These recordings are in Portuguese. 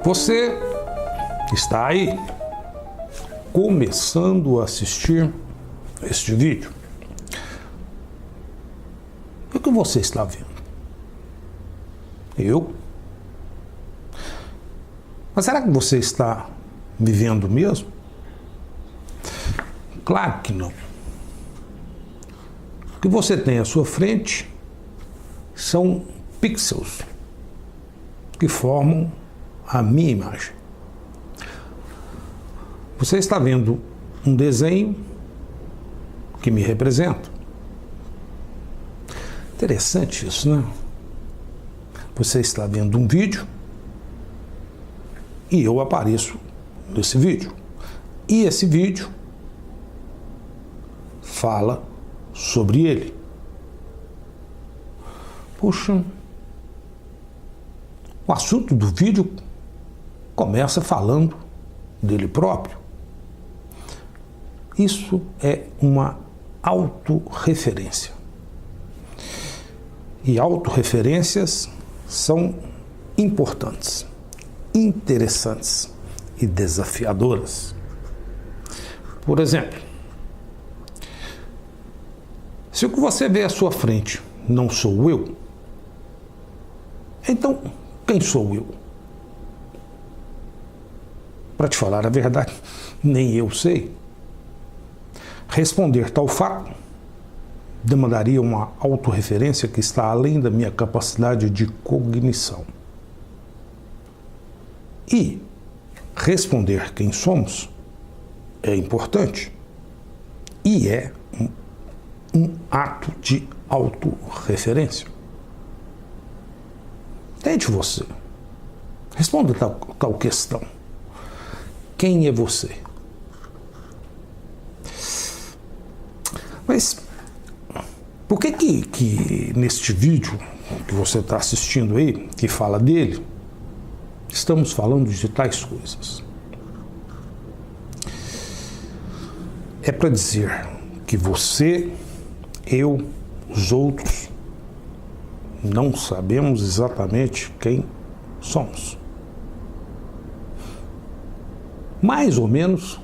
Você está aí começando a assistir este vídeo. O que você está vendo? Eu? Mas será que você está vivendo mesmo? Claro que não. O que você tem à sua frente são pixels que formam a minha imagem. Você está vendo um desenho que me representa. Interessante isso, né? Você está vendo um vídeo e eu apareço nesse vídeo. E esse vídeo fala sobre ele. Puxa, o assunto do vídeo começa falando dele próprio. Isso é uma autorreferência. E autorreferências são importantes, interessantes e desafiadoras. Por exemplo, se o que você vê à sua frente não sou eu, então quem sou eu? Para te falar a verdade, nem eu sei. Responder tal fato demandaria uma autorreferência que está além da minha capacidade de cognição. E responder quem somos é importante e é um ato de autorreferência. Tente você. Responda tal questão. Quem é você? Mas por que neste vídeo que você está assistindo aí, que fala dele, estamos falando de tais coisas? É para dizer que você, eu, os outros, não sabemos exatamente quem somos. Mais ou menos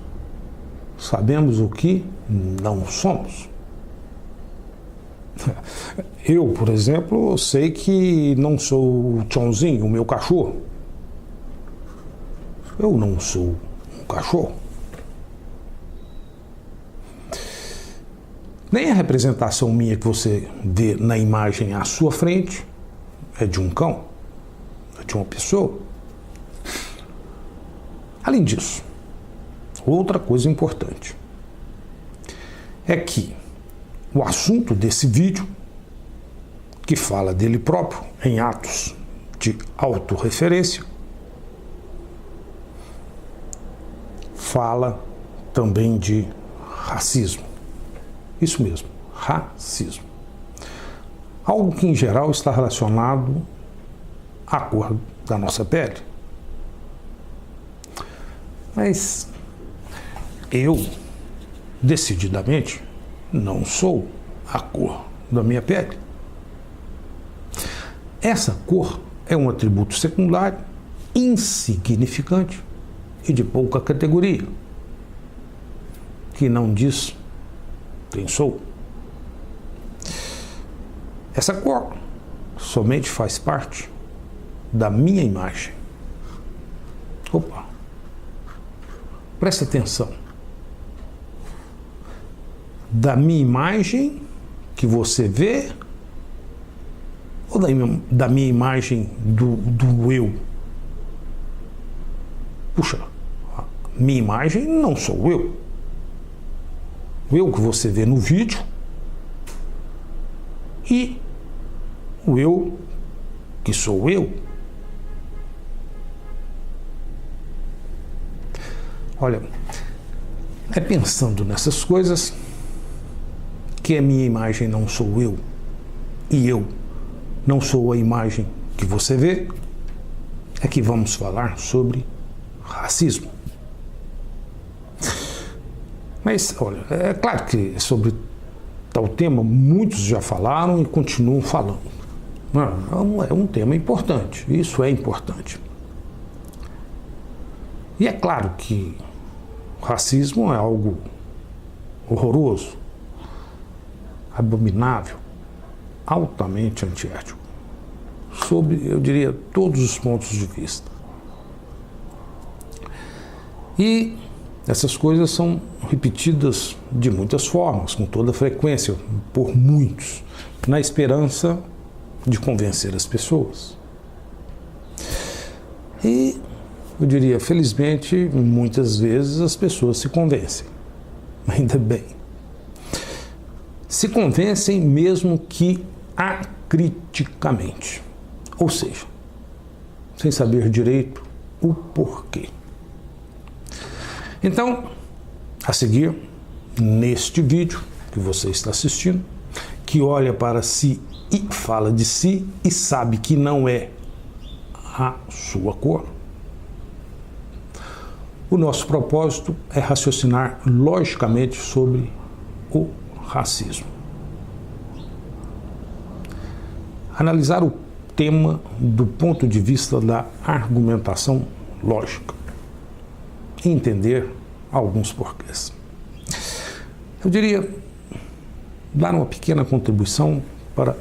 sabemos o que não somos. Eu, por exemplo, sei que não sou o Tchãozinho, o meu cachorro. Eu não sou um cachorro. Nem a representação minha que você vê na imagem à sua frente é de um cão, é de uma pessoa. Além disso, outra coisa importante é que o assunto desse vídeo, que fala dele próprio em atos de autorreferência, fala também de racismo. Isso mesmo, racismo. Algo que em geral está relacionado à cor da nossa pele. Mas eu, decididamente, não sou a cor da minha pele. Essa cor é um atributo secundário, insignificante e de pouca categoria, que não diz quem sou. Essa cor somente faz parte da minha imagem. Opa! Presta atenção. Da minha imagem que você vê ou da minha imagem do eu? Puxa, minha imagem não sou eu. O eu que você vê no vídeo e o eu que sou eu. Olha, é pensando nessas coisas que a minha imagem não sou eu e eu não sou a imagem que você vê, é que vamos falar sobre racismo. Mas, olha, é claro que sobre tal tema muitos já falaram e continuam falando. É um tema importante, isso é importante. E é claro que o racismo é algo horroroso, abominável, altamente antiético, sob, eu diria, todos os pontos de vista. E essas coisas são repetidas de muitas formas, com toda frequência, por muitos, na esperança de convencer as pessoas. E, eu diria, felizmente, muitas vezes as pessoas se convencem. Ainda bem. Se convencem mesmo que acriticamente. Ou seja, sem saber direito o porquê. Então, a seguir, neste vídeo que você está assistindo, que olha para si e fala de si e sabe que não é a sua cor, o nosso propósito é raciocinar logicamente sobre o racismo. Analisar o tema do ponto de vista da argumentação lógica e entender alguns porquês. Eu diria dar uma pequena contribuição para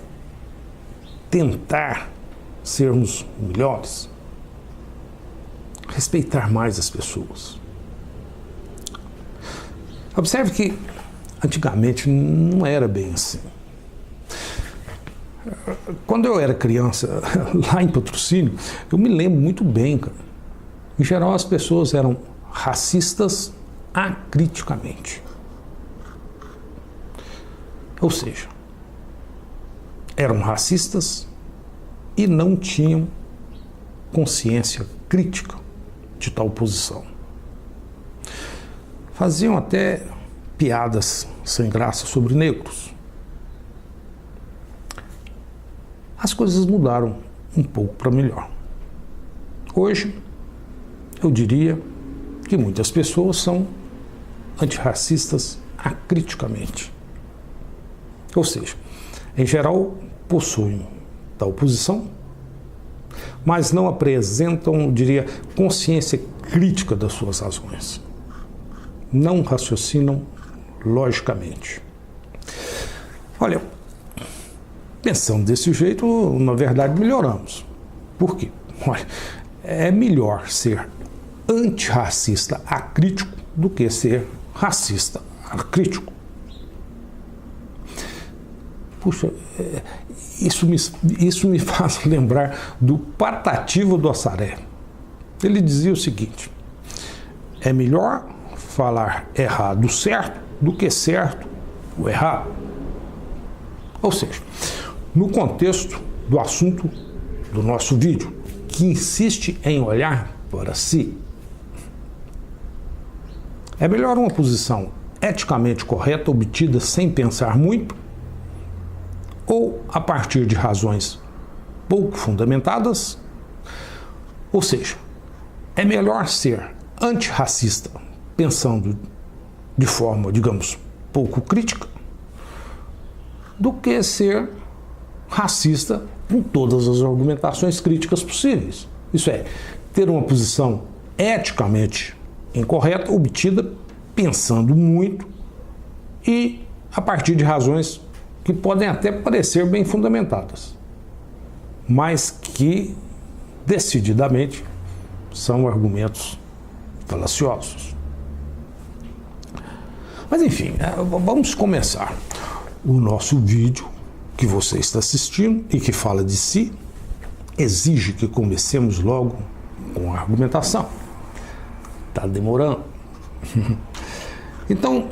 tentar sermos melhores, respeitar mais as pessoas. Observe que antigamente não era bem assim. Quando eu era criança, lá em Patrocínio, eu me lembro muito bem, cara. Em geral, as pessoas eram racistas acriticamente. Ou seja, eram racistas e não tinham consciência crítica de tal posição. Faziam até piadas sem graça sobre negros. As coisas mudaram um pouco para melhor. Hoje, eu diria que muitas pessoas são antirracistas acriticamente. Ou seja, em geral, possuem tal posição, mas não apresentam, eu diria, consciência crítica das suas razões. Não raciocinam logicamente. Olha, pensando desse jeito, na verdade, melhoramos. Por quê? Olha, é melhor ser antirracista acrítico do que ser racista acrítico. Puxa, isso me faz lembrar do Patativa do Assaré. Ele dizia o seguinte: é melhor falar errado certo do que certo o errado. Ou seja, no contexto do assunto do nosso vídeo, que insiste em olhar para si, é melhor uma posição eticamente correta obtida sem pensar muito ou a partir de razões pouco fundamentadas? Ou seja, é melhor ser antirracista pensando de forma, digamos, pouco crítica do que ser racista com todas as argumentações críticas possíveis. Isso é, ter uma posição eticamente incorreta obtida pensando muito e a partir de razões que podem até parecer bem fundamentadas, mas que decididamente são argumentos falaciosos. Mas enfim, vamos começar. O nosso vídeo que você está assistindo e que fala de si exige que comecemos logo com a argumentação. Está demorando. Então,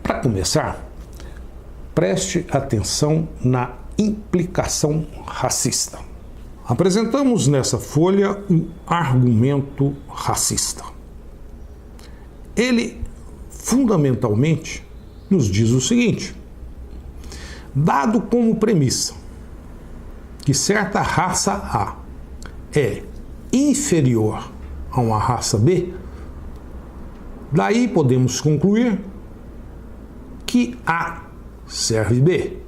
para começar, preste atenção na implicação racista. Apresentamos nessa folha um argumento racista. Ele, fundamentalmente, nos diz o seguinte: dado como premissa que certa raça A é inferior a uma raça B, daí podemos concluir que A serve B.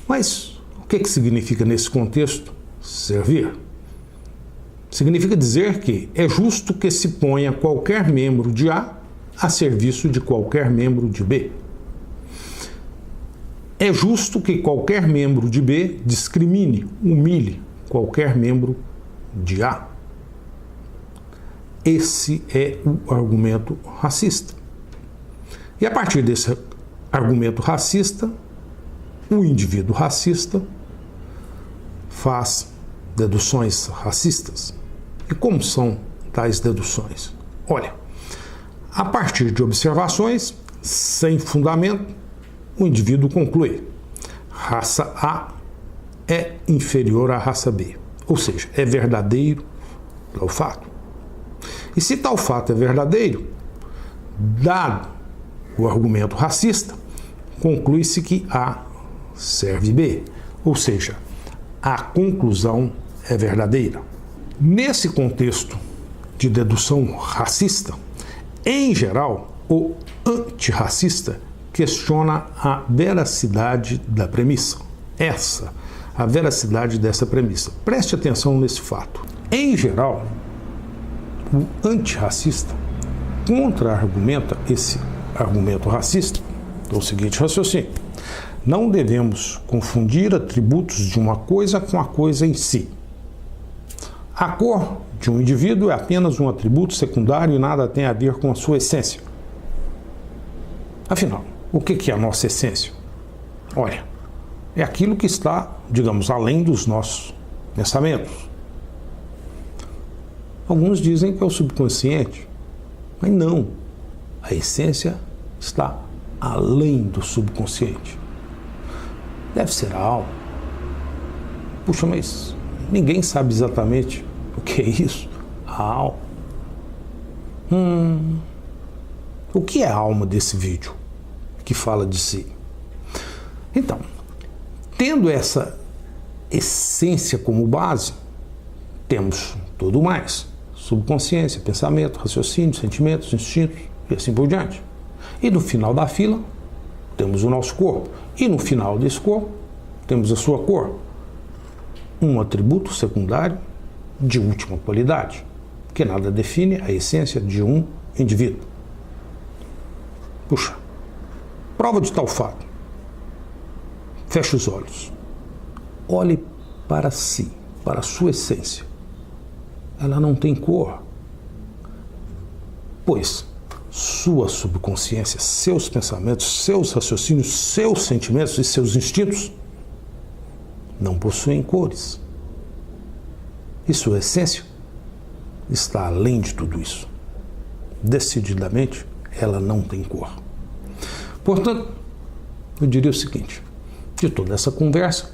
Mas o que significa nesse contexto servir? significa dizer que é justo que se ponha qualquer membro de A a serviço de qualquer membro de B. É justo que qualquer membro de B discrimine, humilhe qualquer membro de A. Esse é o argumento racista. E a partir desse argumento racista, o indivíduo racista faz deduções racistas. E como são tais deduções? Olha, a partir de observações sem fundamento, o indivíduo conclui: raça A é inferior à raça B. Ou seja, é verdadeiro tal fato. E se tal fato é verdadeiro, dado o argumento racista, conclui-se que A serve B. Ou seja, a conclusão é verdadeira. Nesse contexto de dedução racista, em geral, o antirracista questiona a veracidade da premissa. A veracidade dessa premissa. Preste atenção nesse fato. Em geral, o antirracista contra-argumenta esse argumento racista do seguinte raciocínio: não devemos confundir atributos de uma coisa com a coisa em si. A cor de um indivíduo é apenas um atributo secundário e nada tem a ver com a sua essência. Afinal, o que é a nossa essência? Olha, é aquilo que está, digamos, além dos nossos pensamentos. Alguns dizem que é o subconsciente, mas não. A essência está além do subconsciente. Deve ser a alma. Puxa, mas ninguém sabe exatamente o que é isso, a alma. O que é a alma desse vídeo que fala de si? Então, tendo essa essência como base, temos tudo mais: subconsciência, pensamento, raciocínio, sentimentos, instintos e assim por diante. E no final da fila, temos o nosso corpo. E no final desse corpo, temos a sua cor. Um atributo secundário de última qualidade, que nada define a essência de um indivíduo. Puxa, prova de tal fato. Feche os olhos. Olhe para si, para a sua essência. Ela não tem cor, pois sua subconsciência, seus pensamentos, seus raciocínios, seus sentimentos e seus instintos não possuem cores. E sua essência está além de tudo isso. Decididamente, ela não tem cor. Portanto, eu diria o seguinte: de toda essa conversa,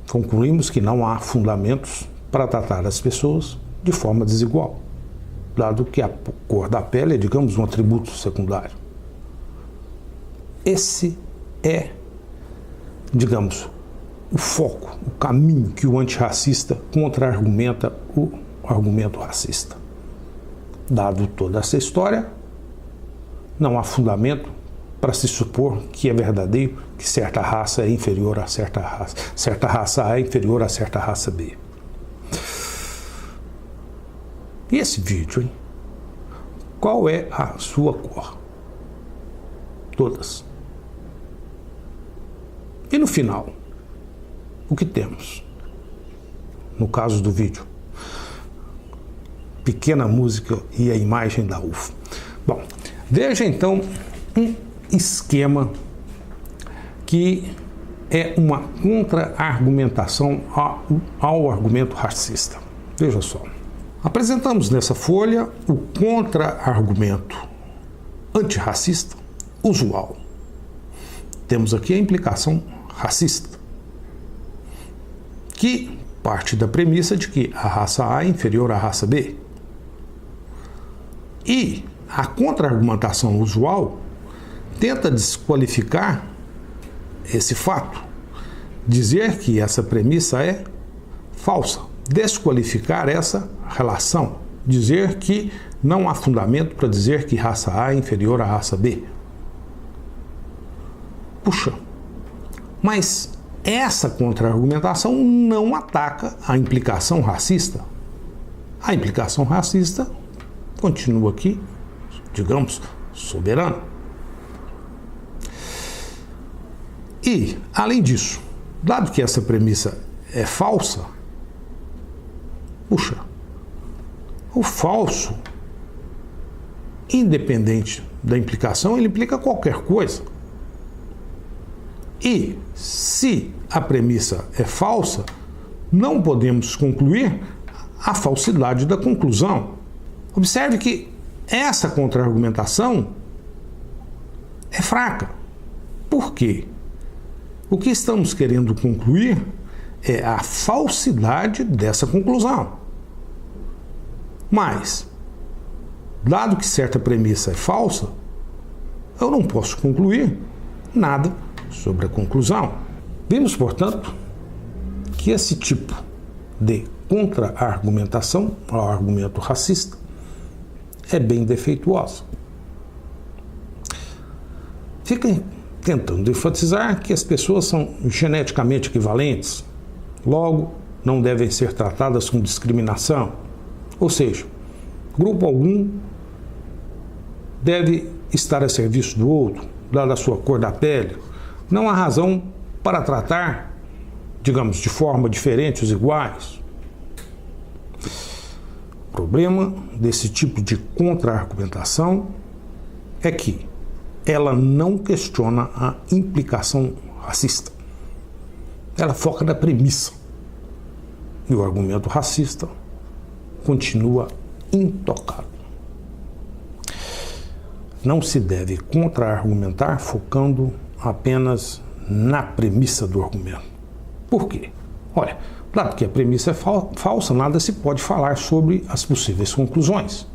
concluímos que não há fundamentos para tratar as pessoas de forma desigual, dado que a cor da pele é, digamos, um atributo secundário. Esse é, digamos, o foco, o caminho que o antirracista contra-argumenta o argumento racista. Dado toda essa história, não há fundamento para se supor que é verdadeiro que certa raça é inferior a certa raça A é inferior a certa raça B. E esse vídeo, hein? Qual é a sua cor? Todas. E no final, o que temos? No caso do vídeo, pequena música e a imagem da UFO. Bom, veja então um esquema que é uma contra-argumentação ao argumento racista. Veja só. Apresentamos nessa folha o contra-argumento antirracista usual. Temos aqui a implicação racista, que parte da premissa de que a raça A é inferior à raça B. E a contra-argumentação usual tenta desqualificar esse fato, dizer que essa premissa é falsa, desqualificar essa relação, dizer que não há fundamento para dizer que raça A é inferior à raça B. Puxa, mas essa contra-argumentação não ataca a implicação racista. a implicação racista continua aqui, digamos, soberana. E, além disso, dado que essa premissa é falsa, puxa, o falso, independente da implicação, ele implica qualquer coisa. E, se a premissa é falsa, não podemos concluir a falsidade da conclusão. Observe que essa contra-argumentação é fraca. Por quê? O que estamos querendo concluir é a falsidade dessa conclusão. Mas, dado que certa premissa é falsa, eu não posso concluir nada sobre a conclusão. Vimos, portanto, que esse tipo de contra-argumentação ao argumento racista é bem defeituosa. Fica tentando enfatizar que as pessoas são geneticamente equivalentes, logo não devem ser tratadas com discriminação, ou seja, grupo algum deve estar a serviço do outro, dada a sua cor da pele. Não há razão para tratar, digamos, de forma diferente os iguais. O problema desse tipo de contra-argumentação é que ela não questiona a implicação racista. Ela foca na premissa. E o argumento racista continua intocado. Não se deve contra-argumentar focando apenas na premissa do argumento. Por quê? Olha, dado que a premissa é falsa, nada se pode falar sobre as possíveis conclusões,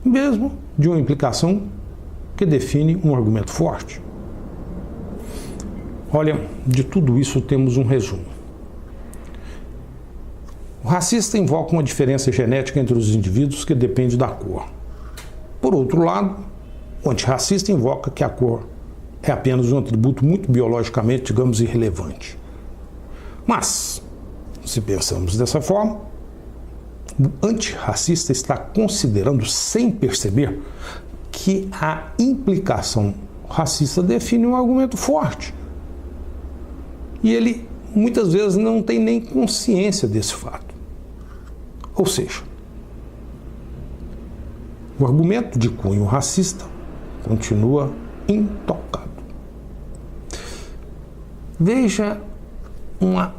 mesmo de uma implicação que define um argumento forte. Olha, de tudo isso temos um resumo. O racista invoca uma diferença genética entre os indivíduos que depende da cor. Por outro lado, o antirracista invoca que a cor é apenas um atributo muito biologicamente, digamos, irrelevante. Mas, se pensamos dessa forma, o antirracista está considerando, sem perceber, que a implicação racista define um argumento forte. E ele, muitas vezes, não tem nem consciência desse fato. Ou seja, o argumento de cunho racista continua intocado. Veja uma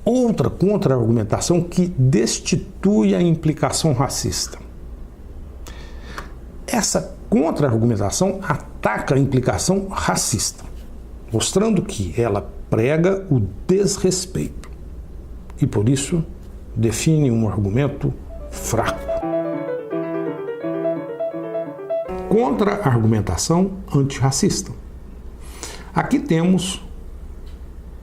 outra contra-argumentação que destitui a implicação racista. Essa contra-argumentação ataca a implicação racista, mostrando que ela prega o desrespeito e, por isso, define um argumento fraco. Contra-argumentação antirracista. Aqui temos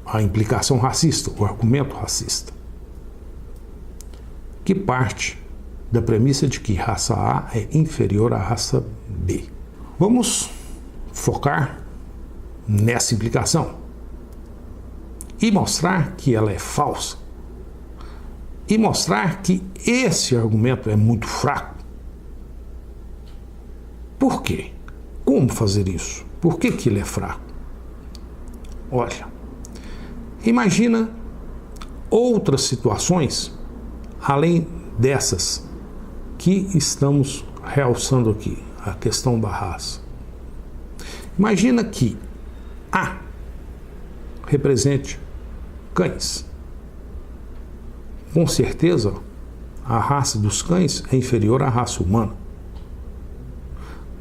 a implicação racista, o argumento racista, que parte da premissa de que raça A é inferior à raça B. Vamos focar nessa implicação e mostrar que ela é falsa e mostrar que esse argumento é muito fraco. Por quê? Como fazer isso? Por que ele é fraco? Olha, imagina outras situações além dessas que estamos realçando aqui, a questão da raça. Imagina que A represente cães. Com certeza, a raça dos cães é inferior à raça humana.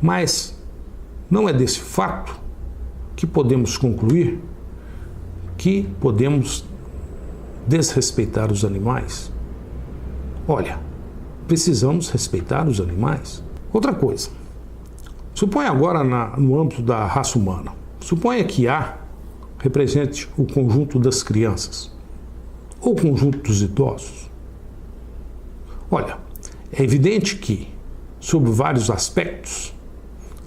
Mas não é desse fato que podemos concluir que podemos desrespeitar os animais. Olha, precisamos respeitar os animais. Outra coisa, suponha agora no âmbito da raça humana, suponha que A represente o conjunto das crianças ou o conjunto dos idosos. Olha, é evidente que, sob vários aspectos,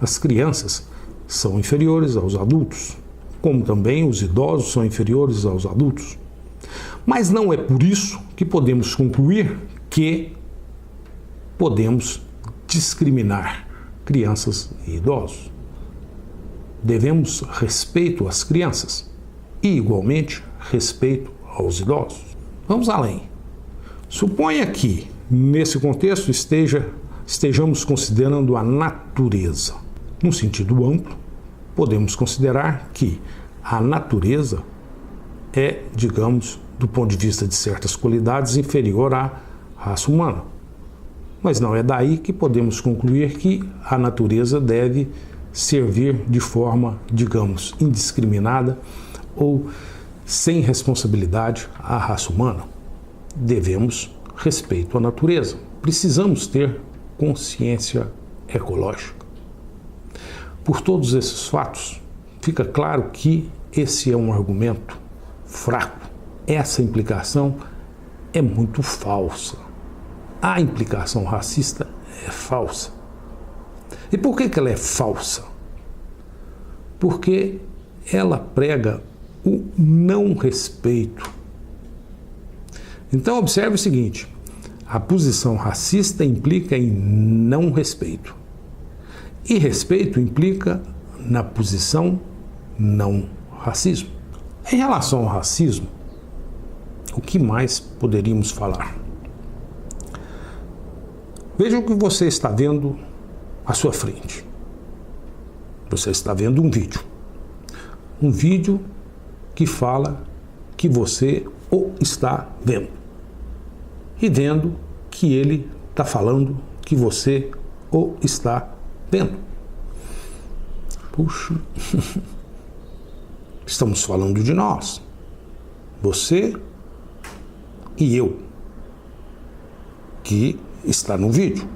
as crianças são inferiores aos adultos, como também os idosos são inferiores aos adultos. Mas não é por isso que podemos concluir que podemos discriminar crianças e idosos. Devemos respeito às crianças e, igualmente, respeito aos idosos. Vamos além. Suponha que, nesse contexto, estejamos considerando a natureza. No sentido amplo, podemos considerar que a natureza é, digamos, do ponto de vista de certas qualidades, inferior à raça humana. Mas não é daí que podemos concluir que a natureza deve servir de forma, digamos, indiscriminada ou sem responsabilidade à raça humana. Devemos respeito à natureza. Precisamos ter consciência ecológica. Por todos esses fatos, fica claro que esse é um argumento fraco. Essa implicação é muito falsa. A implicação racista é falsa. E por que ela é falsa? Porque ela prega o não respeito. Então, observe o seguinte: a posição racista implica em não respeito. E respeito implica na posição não racismo. Em relação ao racismo, o que mais poderíamos falar? Veja o que você está vendo à sua frente. Você está vendo um vídeo. Um vídeo que fala que você o está vendo. E vendo que ele está falando que você o está vendo. Puxa, estamos falando de nós. Você e eu, que está no vídeo.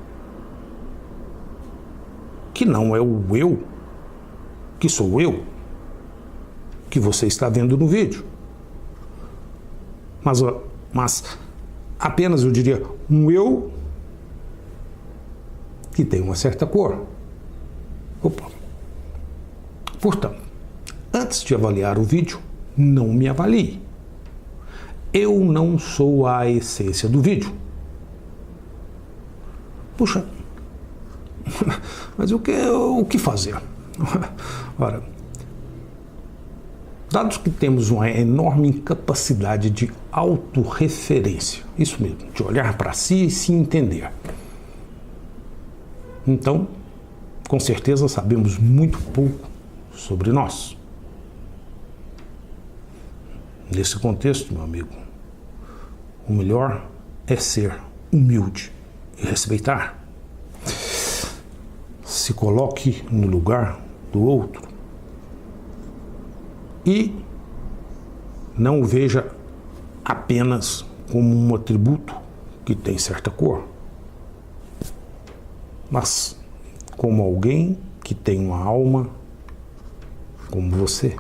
Que não é o eu, que sou eu, que você está vendo no vídeo. Mas apenas, eu diria, um eu que tem uma certa cor. Opa. Portanto, antes de avaliar o vídeo, não me avalie. Eu não sou a essência do vídeo. Puxa, mas o que fazer? Ora, dados que temos uma enorme incapacidade de autorreferência, isso mesmo, de olhar para si e se entender. Então, com certeza sabemos muito pouco sobre nós. Nesse contexto, meu amigo, o melhor é ser humilde e respeitar. Se coloque no lugar do outro e não o veja apenas como um atributo que tem certa cor, mas como alguém que tem uma alma como você.